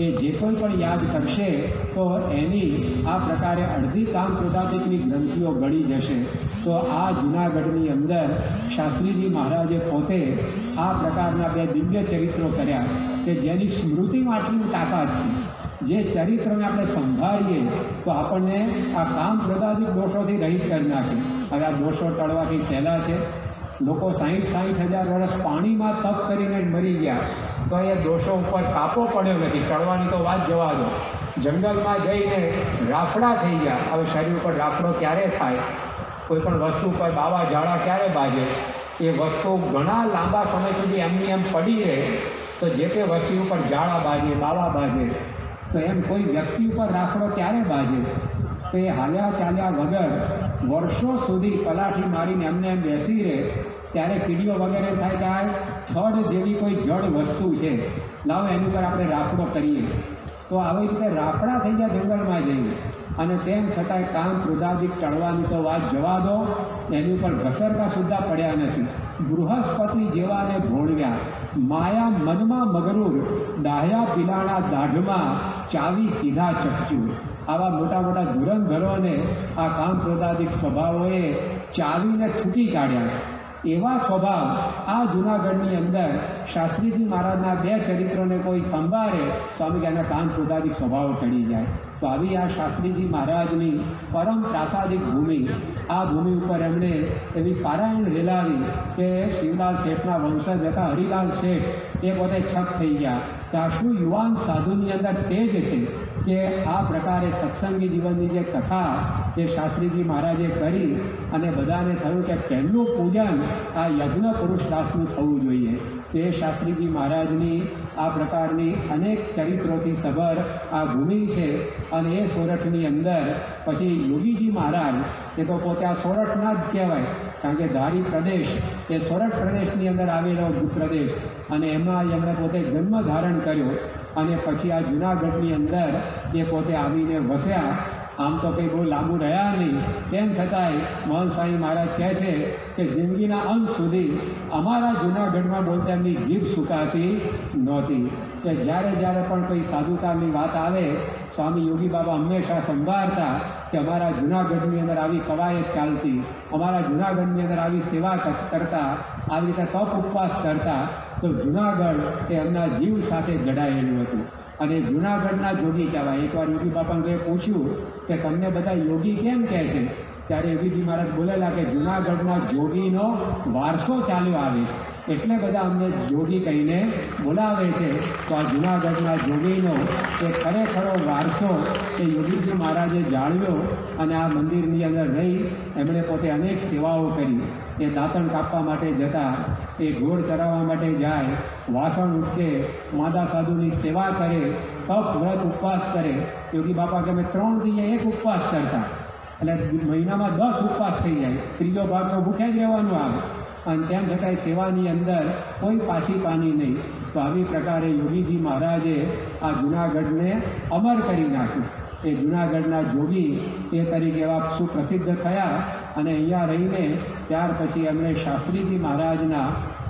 એ જે કોઈ પણ યાદ કરશે તો એની આ પ્રકારે અડધી કામ ક્રોધાદિકની ગ્રંથિઓ ગળી જશે. તો આ જૂનાગઢની અંદર શાસ્ત્રીજી મહારાજે પોતે આ પ્રકારના 2 દિવ્ય ચરિત્રો કર્યા કે જેની સ્મૃતિમાં આટલી તાકાત છે. જે ચરિત્રને આપણે સંભાળીએ તો આપણને આ કામ ક્રોધાદિક દોષોથી રહિત કરી નાખે. હવે આ દોષો ટળવાથી સહેલા છે. લોકો 60,000 વર્ષ પાણીમાં તપ કરીને મરી ગયા તો એ દોષો ઉપર કાપો પડ્યો નથી. ટળવાની તો વાત જવા દો. જંગલમાં જઈને રાફડા થઈ ગયા. હવે શરીર ઉપર રાફડો ક્યારે થાય? કોઈ પણ વસ્તુ ઉપર બાવા ઝાડા ક્યારે બાજે? એ વસ્તુ ઘણા લાંબા સમય સુધી એમની એમ પડી રહે. તો જે તે વસ્તુ ઉપર ઝાડા બાજે, બાવા બાજે, તો એમ કોઈ વ્યક્તિ ઉપર રાફડો ક્યારે બાજે? તો એ હાલ્યા ચાલ્યા વગર વર્ષો સુધી પલાઠી મારીને એમને એમ બેસી રહે. ત્યારે કીડીઓ વગેરે થાય કે આ થડ જેવી કોઈ જળ વસ્તુ છે, લાવો એની ઉપર આપણે રાફડો કરીએ. તો આવી રીતે રાફડા થઈ ગયા જંગલમાં જઈને. અને તેમ છતાંય કામ ક્રોધાદિક ટળવાની તો વાત જવા દો, એની ઉપર ઘસરકા સુદ્ધા પડ્યા નથી. બૃહસ્પતિ જેવાને ભોળવ્યા, માયા મનમાં મગરૂર, ડાહ્યા પિલાણા દાઢમાં ચાવી કીધા ચપચ્યું. આવા મોટા મોટા ધુરંધરોને આ કામ ક્રોધાદિક સ્વભાવોએ ચાવીને થૂકી કાઢ્યા છે. એવા સ્વભાવ આ જૂનાગઢની અંદર શાસ્ત્રીજી મહારાજના 2 ચરિત્રોને કોઈ સંભાળે સ્વામી કે એના કામ ક્રોધાદિક સ્વભાવ ટળી જાય. તો આવી આ શાસ્ત્રીજી મહારાજની પરમ પ્રાસાદિક ભૂમિ, આ ભૂમિ ઉપર એમણે એવી પારાયણ રેલાવી કે શિવલાલ શેઠના વંશજ હતા હરિલાલ શેઠ એ પોતે છત થઈ ગયા. કે આ શું યુવાન સાધુની અંદર તેજ છે કે આ પ્રકારે સત્સંગી જીવનની જે કથા એ શાસ્ત્રીજી મહારાજે કરી. અને બધાને થયું કે પહેલું પૂજન આ યજ્ઞ પુરુષ દાસનું થવું જોઈએ. તે શાસ્ત્રીજી મહારાજની આ પ્રકારની અનેક ચરિત્રોથી સભર આ ભૂમિ છે. અને એ સોરઠની અંદર પછી યોગીજી મહારાજ એ તો પોતે આ સોરઠના જ કહેવાય, કારણ કે ધારી પ્રદેશ એ સોરઠ પ્રદેશની અંદર આવેલો ભૂપ્રદેશ. અને એમાં એમણે પોતે જન્મ ધારણ કર્યો. અને પછી આ જૂનાગઢની અંદર એ પોતે આવીને વસ્યા. આમ તો કંઈ બહુ લાંબુ રહ્યા નહીં. તેમ છતાંય મહંત સ્વામી મહારાજ કહે છે કે જિંદગીના અંત સુધી અમારા જૂનાગઢમાં બોલતા એમની જીભ સુકાતી નહોતી. કે જ્યારે જ્યારે પણ કોઈ સાધુતાની વાત આવે સ્વામી યોગી બાબા હંમેશા સંભાળતા કે અમારા જૂનાગઢની અંદર આવી કવાયત ચાલતી, અમારા જૂનાગઢની અંદર આવી સેવા કરતા, આવી રીતે તપ ઉપવાસ કરતા. તો જૂનાગઢ એ એમના જીવ સાથે જડાયેલું હતું. અને જૂનાગઢના જોગી કહેવાય. એકવાર યોગી બાપાને પૂછ્યું કે તમને બધા યોગી કેમ કહે છે? ત્યારે યોગીજી મહારાજ બોલેલા કે જૂનાગઢના જોગીનો વારસો ચાલ્યો આવે છે એટલે બધા અમને જોગી કહીને બોલા. બોલાવે છે. તો આ જૂનાગઢના જોગીનો એ ખરેખરો વારસો એ યોગીજી મહારાજે જાળવ્યો અને આ મંદિરની અંદર રહી એમણે પોતે અનેક સેવાઓ કરી. એ દાંતણ કાપવા માટે જતા, એ ઘોડ ચરાવવા માટે જાય, વાસણ ઉટકે, માદા સાધુની સેવા કરે, તપ વ્રત ઉપવાસ કરે. યોગી બાપા કે અમે 3 દિવસે એક ઉપવાસ કરતા, એટલે મહિનામાં 10 ઉપવાસ થઈ જાય, ત્રીજો ભાગ તો ભૂખ્યા જ રહેવાનું આવે. અને તેમ છતાંય સેવાની અંદર કોઈ પાછી પાની નહીં. તો આવી પ્રકારે યોગીજી મહારાજે આ જૂનાગઢને અમર કરી નાખ્યું. એ જૂનાગઢના જોગી એ તરીકે એવા સુપ્રસિદ્ધ થયા. અને અહીંયા રહીને ત્યાર પછી એમણે શાસ્ત્રીજી મહારાજના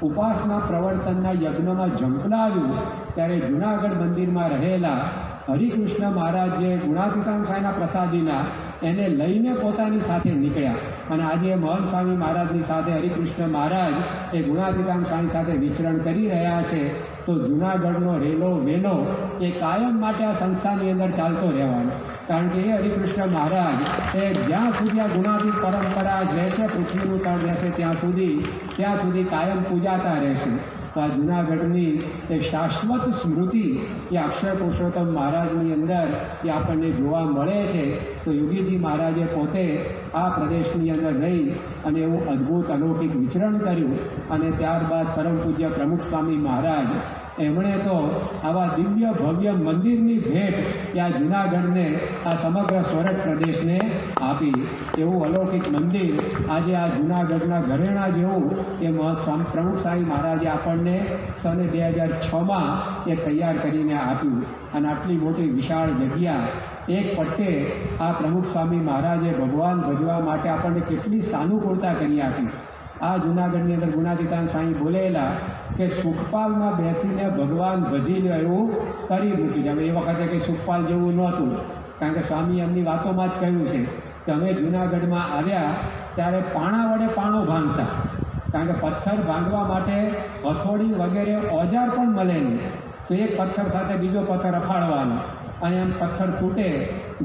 ઉપાસના પ્રવર્તનના યજ્ઞમાં ઝંપલાવ્યું. ત્યારે જૂનાગઢ મંદિરમાં રહેલા હરિકૃષ્ણ મહારાજ જે ગુણાતીતાન સાંઈના પ્રસાદીના એને લઈને પોતાની સાથે નીકળ્યા. અને આજે મહંત સ્વામી મહારાજની સાથે હરિકૃષ્ણ મહારાજ એ ગુણાતીતાન સાંઈ સાથે વિચરણ કરી રહ્યા છે. તો જૂનાગઢનો રેલો વેલો એ કાયમ માટે આ સંસ્થાની અંદર ચાલતો રહેવાનો. કારણ કે એ હરિકૃષ્ણ મહારાજ એ જ્યાં સુધી આ ગુણાતીત પરંપરા રહેશે, પૃથ્વીનું તળ રહેશે ત્યાં સુધી કાયમ પૂજાતા રહેશે. તો આ જૂનાગઢની એ શાશ્વત સ્મૃતિ એ અક્ષર પુરુષોત્તમ મહારાજની અંદર એ આપણને જોવા મળે છે. તો યોગીજી મહારાજે પોતે આ પ્રદેશની અંદર રહી અને એવું અદ્ભુત અલૌકિક વિચરણ કર્યું. અને ત્યારબાદ પરમ પૂજ્ય પ્રમુખ સ્વામી મહારાજ એમણે તો આવા દિવ્ય ભવ્ય મંદિરની ભેટ આ જૂનાગઢને, આ સમગ્ર સોરઠ પ્રદેશને આપી. એવું અલૌકિક મંદિર આજે આ જૂનાગઢના ઘરેણા જેવું એ પ્રમુખ સ્વામી મહારાજે આપણને સને 2006માં એ તૈયાર કરીને આપ્યું. અને આટલી મોટી વિશાળ જગ્યા એક પટ્ટે આ પ્રમુખ સ્વામી મહારાજે ભગવાન ભજવા માટે આપણને કેટલી સાનુકૂળતા કરી આપી. આ જૂનાગઢની અંદર ગુણાતીતાન સ્વામી બોલેલા કે સુખપાલમાં બેસીને ભગવાન ભજી લે એવું કરી મૂકી છે. હવે એ વખતે કંઈ સુખપાલ જેવું નહોતું, કારણ કે સ્વામી એમની વાતોમાં જ કહ્યું છે કે અમે જૂનાગઢમાં આવ્યા ત્યારે પાણા વડે પાણો ભાંગતા. કારણ કે પથ્થર ભાંગવા માટે હથોડી વગેરે ઓજાર પણ મળે નહીં. તો એક પથ્થર સાથે બીજો પથ્થર અફાળવાનો, અને એમ પથ્થર તૂટે,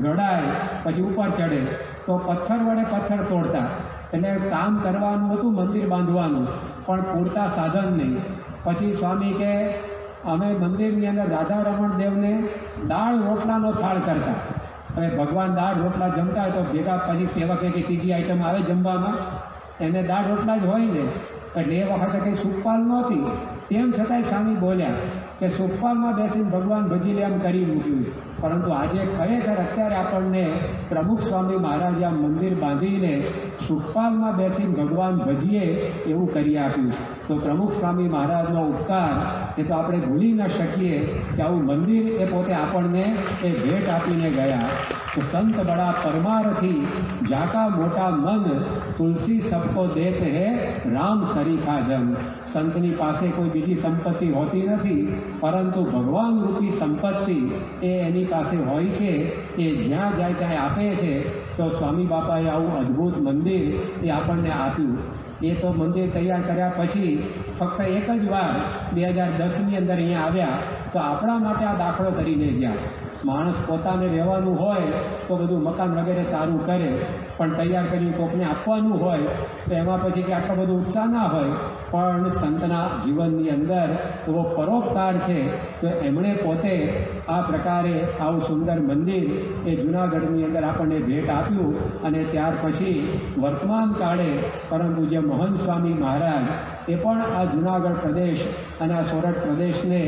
ઘડાય, પછી ઉપર ચડે, તો પથ્થર વડે પથ્થર તોડતા. એટલે કામ કરવાનું હતું, મંદિર બાંધવાનું, પણ પૂરતા સાધન નહીં. પછી સ્વામી કે અમે મંદિરની અંદર રાધા રમણ દેવને દાળ રોટલાનો થાળ કરતા. હવે ભગવાન દાળ રોટલા જમતા હોય તો ભેગા પછી સેવકે કે ત્રીજી આઈટમ આવે જમવામાં, એને દાળ રોટલા જ હોય ને. એટલે એ વખતે કંઈ સુખપાલ નહોતી. તેમ છતાંય સ્વામી બોલ્યા કે સુખપાલમાં બેસીને ભગવાન ભજી લે એમ કરી મૂક્યું. પરંતુ આજે ખરેખર અત્યારે આપણને પ્રમુખ સ્વામી મહારાજે આ મંદિર બાંધીને સુખપાલમાં બેસીને ભગવાન ભજીએ એવું કરી આપ્યું. તો પ્રમુખ સ્વામી મહારાજનો ઉપકાર એ તો આપણે ભૂલી ન શકીએ કે આવું મંદિર એ પોતે આપણને એ ભેટ આપીને ગયા. તો સંત બડા પરમારથી જાકા મોટા મન તુલસી સબકો દેત હે રામ સરીખા જન. સંતની પાસે કોઈ બીજી સંપત્તિ હોતી નથી, પરંતુ ભગવાન રૂપી સંપત્તિ એ એની પાસે હોય છે. એ જ્યાં જાય ત્યાં આપે છે. તો સ્વામી બાપાએ આવું અદ્ભુત મંદિર એ આપણને આપ્યું. એ તો મંદિર તૈયાર કર્યા પછી ફક્ત એક જ વાર 2010ની અંદર અહીંયા આવ્યા તો આપણા માટે આ દાખલો કરીને ગયા. માણસ પોતાને રહેવાનું હોય તો બધું મકાન વગેરે સારું કરે, પણ તૈયાર કરી કોકને આપવાનું હોય તો એમાં પછી કે આટલો બધો ઉત્સાહ ના હોય. પણ સંતના જીવનની અંદર એવો પરોપકાર છે. તો એમણે પોતે આ પ્રકારે આવું સુંદર મંદિર એ જૂનાગઢની અંદર આપણને ભેટ આપ્યું. અને ત્યાર પછી વર્તમાન કાળે પરમ પૂજ્ય મહંત સ્વામી મહારાજ એ પણ આ જૂનાગઢ પ્રદેશ અને આ સોરઠ પ્રદેશને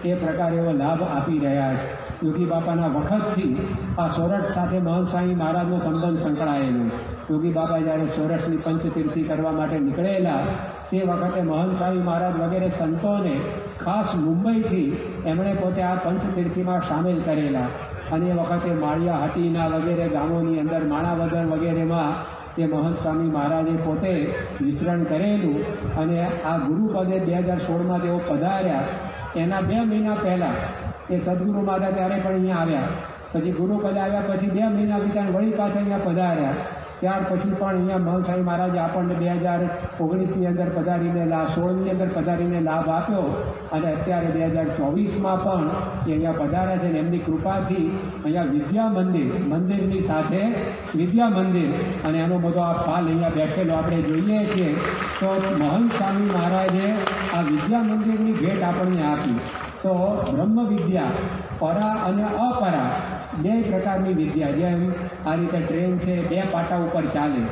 એ પ્રકારે એવો લાભ આપી રહ્યા છે. યોગી બાપાના વખતથી આ સોરઠ સાથે મહંત સ્વામી મહારાજનો સંબંધ સંકળાયેલો છે. યોગી બાપા જ્યારે સોરઠની પંચતીર્થી કરવા માટે નીકળેલા તે વખતે મહંત સ્વામી મહારાજ વગેરે સંતોને ખાસ મુંબઈથી એમણે પોતે આ પંચતીર્થીમાં સામેલ કરેલા. અને એ વખતે માળિયા હાટીના વગેરે ગામોની અંદર માણાવદર વગેરેમાં તે મહંત સ્વામી મહારાજે પોતે વિચરણ કરેલું. અને આ ગુરુપદે 2016માં તેઓ પધાર્યા. એના 2 મહિના પહેલાં એ સદગુરુ માતા ત્યારે પણ અહીંયા આવ્યા. પછી ગુરુપદ આવ્યા પછી 2 મહિના બીતા વળી પાછા અહીંયા પધાર્યા. ત્યાર પછી પણ અહીંયા મહંત સ્વામી મહારાજે આપણને 2019ની અંદર પધારીને 16ની અંદર પધારીને લાભ આપ્યો. અને અત્યારે 2024માં પણ એ અહીંયા પધાર્યા છે. અને એમની કૃપાથી અહીંયા વિદ્યા મંદિરની સાથે વિદ્યા મંદિર અને એનો બધો આ ફાલ અહીંયા બેઠેલો આપણે જોઈએ છીએ. તો મહંત સ્વામી મહારાજે આ વિદ્યા મંદિરની ભેટ આપણને આપી. તો બ્રહ્મ વિદ્યા પરા અને અપરા બે પ્રકારની વિદ્યા, જેમ આ રીતે ટ્રેન છે બે પાટા ઉપર ચાલે,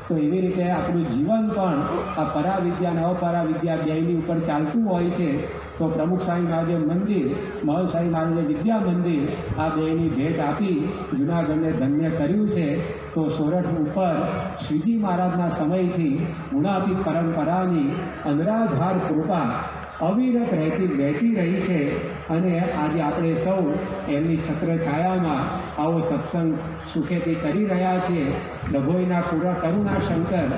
તો એવી રીતે આપણું જીવન પણ આ પરા વિદ્યા અને અપરા વિદ્યા બેની ઉપર ચાલતું હોય છે. તો પ્રમુખ સ્વામી મહાદેવ મંદિર, મહલ સ્વામી મહારાજે વિદ્યા મંદિર આ બેની ભેટ આપી જૂનાગઢને ધન્ય કર્યું છે. તો સોરઠ ઉપર શ્રીજી મહારાજના સમયથી ગુણાતીત પરંપરાની અનરાધાર કૃપા અવિરત વહેતી રહી છે. અને આજે આપણે સૌ એમની છત્રછાયામાં આવો સત્સંગ સુખેથી કરી રહ્યા છીએ. ડભોઈના કરુણા શંકર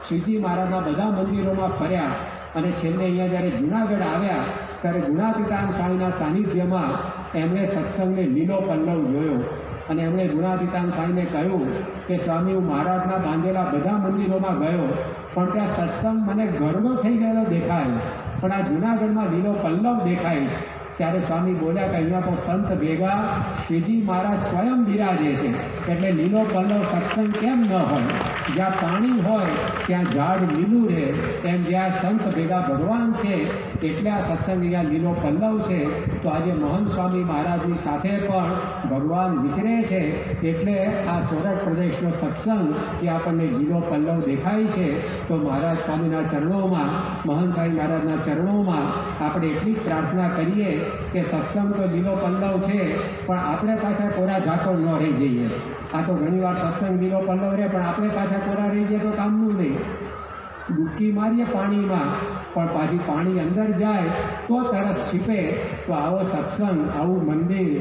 શ્રીજી મહારાજના બધા મંદિરોમાં ફર્યા અને છેલ્લે અહીંયા જ્યારે જૂનાગઢ આવ્યા ત્યારે ગુણાતીતાન સ્વામીના સાનિધ્યમાં એમણે સત્સંગને લીલો પલ્લવ જોયો અને એમણે ગુણાતીતાન સ્વામીને કહ્યું કે સ્વામી, હું મહારાજના બાંધેલા બધા મંદિરોમાં ગયો પણ ત્યાં સત્સંગ મને ગરબો થઈ ગયેલો દેખાય, પણ આ જૂનાગઢમાં લીલો પલ્લવ દેખાય. ત્યારે સ્વામી બોલ્યા કે અહીંયા તો સંત ભેગા શ્રીજી મહારાજ સ્વયં બિરાજે છે, એટલે લીલો પલ્લવ સત્સંગ કેમ ન હોય? જ્યાં પાણી હોય ત્યાં ઝાડ લીલું રહે, એમ જ્યાં સંત ભેગા ભગવાન છે એટલે આ સત્સંગ અહીંયા લીલો પલ્લવ છે. તો આજે મહંત સ્વામી મહારાજની સાથે પણ ભગવાન વિચરે છે, એટલે આ સોરઠ પ્રદેશનો સત્સંગ એ આપણને લીલો પલ્લવ દેખાય છે. તો મહારાજ સ્વામીના ચરણોમાં, મહંત સ્વામી મહારાજના ચરણોમાં આપણે એટલી જ પ્રાર્થના કરીએ કે સત્સંગ તો લીલો પલ્લવ છે, પણ આપણે પાછા કોરા ઝાકળ ન રહી જઈએ. આ તો ઘણીવાર સત્સંગ લીલો પલ્લવ રહે પણ આપણે પાછા કોરા રહી જઈએ તો કામનું નહીં. ડૂબકી મારીએ પાણીમાં પણ પાછી પાણી અંદર જાય તો તરસ છીપે. તો આવો સત્સંગ, આવું મંદિર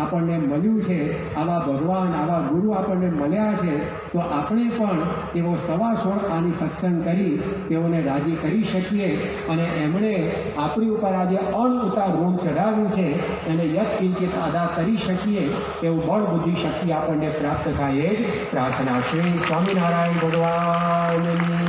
આપણને મળ્યું છે, આવા ભગવાન, આવા ગુરુ આપણને મળ્યા છે. તો આપણે પણ એવો 16.5 આની સત્સંગ કરી તેઓને રાજી કરી શકીએ અને એમણે આપણી ઉપર આજે અણઉતાર ઋણ ચઢાવ્યું છે એને યત્કિંચિત અદા કરી શકીએ એવું બળ બુદ્ધિ શક્તિ આપણને પ્રાપ્ત થાય એ જ પ્રાર્થના. શ્રી સ્વામિનારાયણ ભગવાનની